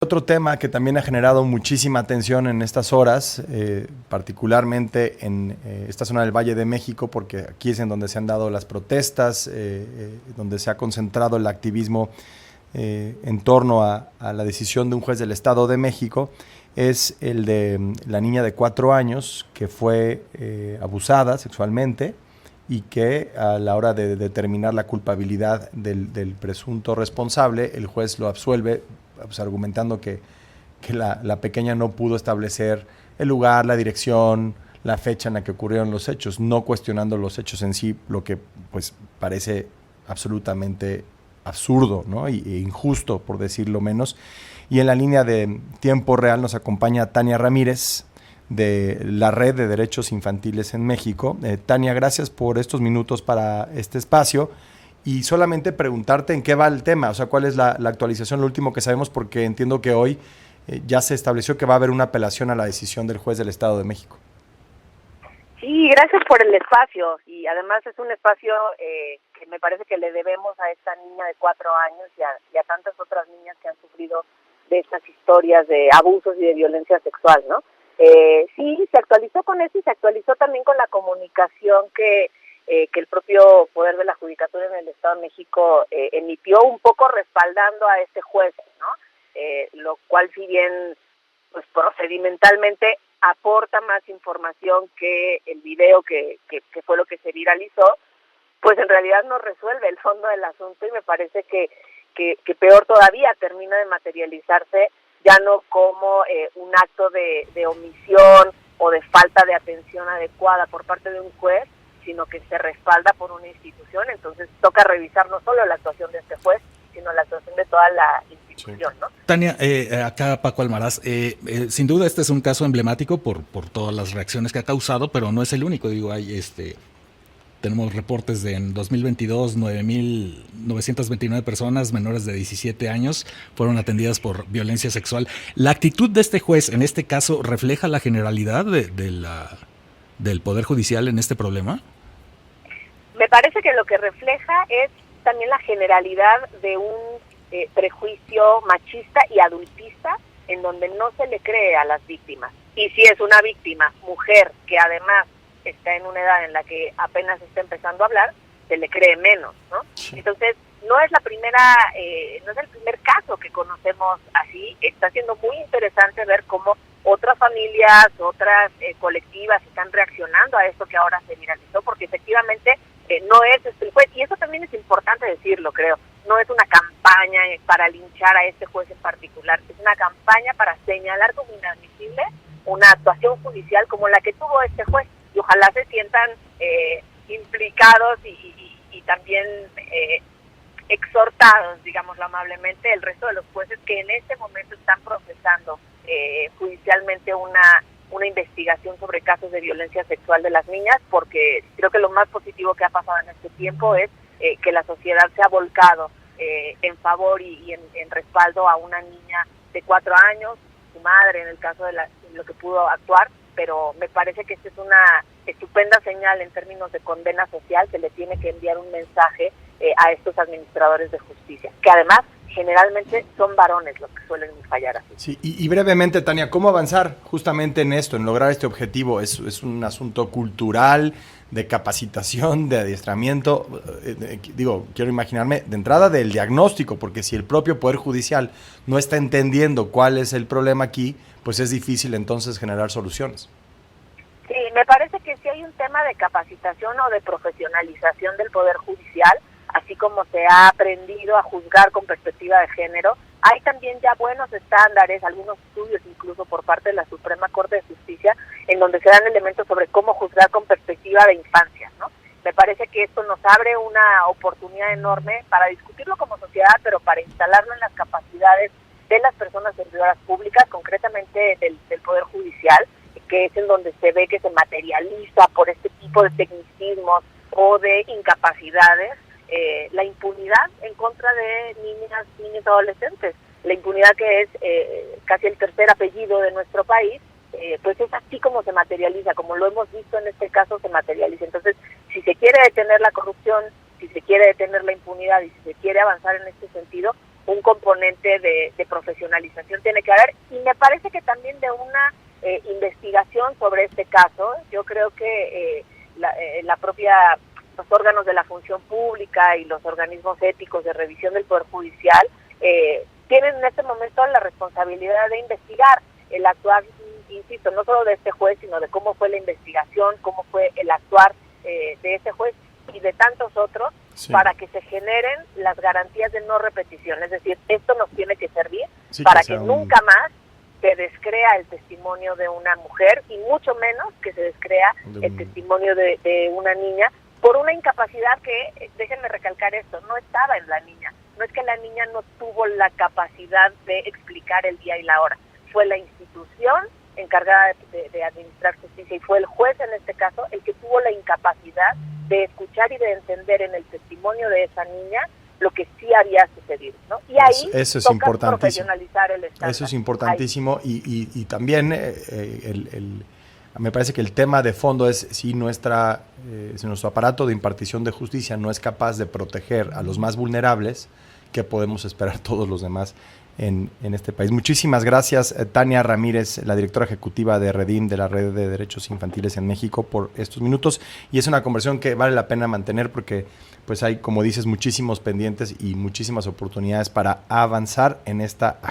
Otro tema que también ha generado muchísima atención en estas horas, particularmente en esta zona del Valle de México, porque aquí es en donde se han dado las protestas, donde se ha concentrado el activismo en torno a la decisión de un juez del Estado de México, es el de la niña de 4 años que fue abusada sexualmente y que a la hora de determinar la culpabilidad del presunto responsable, el juez lo absuelve, pues, argumentando que la pequeña no pudo establecer el lugar, la dirección, la fecha en la que ocurrieron los hechos, no cuestionando los hechos en sí, lo que pues parece absolutamente absurdo, ¿no? e injusto, por decirlo menos. Y en la línea de tiempo real nos acompaña Tania Ramírez, de la Red de Derechos Infantiles en México. Tania, gracias por estos minutos para este espacio. Y solamente preguntarte en qué va el tema, o sea, cuál es la actualización, lo último que sabemos, porque entiendo que hoy ya se estableció que va a haber una apelación a la decisión del juez del Estado de México. Sí, gracias por el espacio, y además es un espacio que me parece que le debemos a esta niña de 4 años y a tantas otras niñas que han sufrido de estas historias de abusos y de violencia sexual, ¿no? Sí, se actualizó con eso y se actualizó también con la comunicación que el propio Poder de la Judicatura en el Estado de México emitió, un poco respaldando a este juez, ¿no? Lo cual, si bien pues procedimentalmente aporta más información que el video que fue lo que se viralizó, pues en realidad no resuelve el fondo del asunto, y me parece que peor todavía termina de materializarse ya no como un acto de omisión o de falta de atención adecuada por parte de un juez, sino que se respalda por una institución. Entonces toca revisar no solo la actuación de este juez, sino la actuación de toda la institución, ¿no? Tania, acá Paco Almaraz, sin duda este es un caso emblemático por todas las reacciones que ha causado, pero no es el único. Digo, hay tenemos reportes de en 2022, 9.929 personas menores de 17 años fueron atendidas por violencia sexual. ¿La actitud de este juez en este caso refleja la generalidad del Poder Judicial en este problema? Me parece que lo que refleja es también la generalidad de un prejuicio machista y adultista, en donde no se le cree a las víctimas. Y si es una víctima, mujer, que además está en una edad en la que apenas está empezando a hablar, se le cree menos, ¿no? Sí. Entonces, no es el primer caso que conocemos así. Está siendo muy interesante ver cómo otras familias, otras colectivas están reaccionando a esto que ahora se viralizó, porque efectivamente no es este juez, y eso también es importante decirlo, creo. No es una campaña para linchar a este juez en particular, es una campaña para señalar como inadmisible una actuación judicial como la que tuvo este juez, y ojalá se sientan implicados y también exhortados, digámoslo amablemente, el resto de los jueces que en este momento están procesando judicialmente una investigación sobre casos de violencia sexual de las niñas, porque creo que lo más positivo que ha pasado en este tiempo es que la sociedad se ha volcado en favor y en respaldo a una niña de 4 años, su madre en el caso de lo que pudo actuar, pero me parece que esta es una estupenda señal en términos de condena social, que le tiene que enviar un mensaje a estos administradores de justicia, que además generalmente son varones los que suelen fallar así. Sí, y brevemente, Tania, ¿cómo avanzar justamente en esto, en lograr este objetivo? ¿Es un asunto cultural, de capacitación, de adiestramiento? Quiero imaginarme de entrada del diagnóstico, porque si el propio Poder Judicial no está entendiendo cuál es el problema aquí, pues es difícil entonces generar soluciones. Sí, me parece que sí hay un tema de capacitación o de profesionalización del Poder Judicial, así como se ha aprendido a juzgar con perspectiva de género. Hay también ya buenos estándares, algunos estudios incluso por parte de la Suprema Corte de Justicia, en donde se dan elementos sobre cómo juzgar con perspectiva de infancia, ¿no? Me parece que esto nos abre una oportunidad enorme para discutirlo como sociedad, pero para instalarlo en las capacidades de las personas servidoras públicas, concretamente del Poder Judicial, que es en donde se ve que se materializa por este tipo de tecnicismos o de incapacidades la impunidad en contra de niñas, niños, adolescentes. La impunidad, que es casi el tercer apellido de nuestro país, pues es así como se materializa, como lo hemos visto en este caso se materializa. Entonces, si se quiere detener la corrupción, si se quiere detener la impunidad y si se quiere avanzar en este sentido, un componente de profesionalización tiene que haber, y me parece que también de una investigación sobre este caso. Yo creo que la propia, los órganos de la función pública y los organismos éticos de revisión del Poder Judicial tienen en este momento la responsabilidad de investigar el actuar, insisto, no solo de este juez, sino de cómo fue la investigación, cómo fue el actuar de este juez y de tantos otros, sí, para que se generen las garantías de no repetición. Es decir, esto nos tiene que servir, sí, para que nunca más se descrea el testimonio de una mujer, y mucho menos que se descrea el testimonio de una niña por una incapacidad que, déjenme recalcar esto, no estaba en la niña. No es que la niña no tuvo la capacidad de explicar el día y la hora. Fue la institución encargada de administrar justicia, y fue el juez en este caso el que tuvo la incapacidad de escuchar y de entender en el testimonio de esa niña lo que sí había sucedido, ¿no? Y ahí eso es toca profesionalizar el estándar. Eso es importantísimo, y también me parece que el tema de fondo es si nuestro aparato de impartición de justicia no es capaz de proteger a los más vulnerables, ¿qué podemos esperar todos los demás en este país? Muchísimas gracias, Tania Ramírez, la directora ejecutiva de REDIM, de la Red de Derechos Infantiles en México, por estos minutos. Y es una conversación que vale la pena mantener porque pues hay, como dices, muchísimos pendientes y muchísimas oportunidades para avanzar en esta agenda.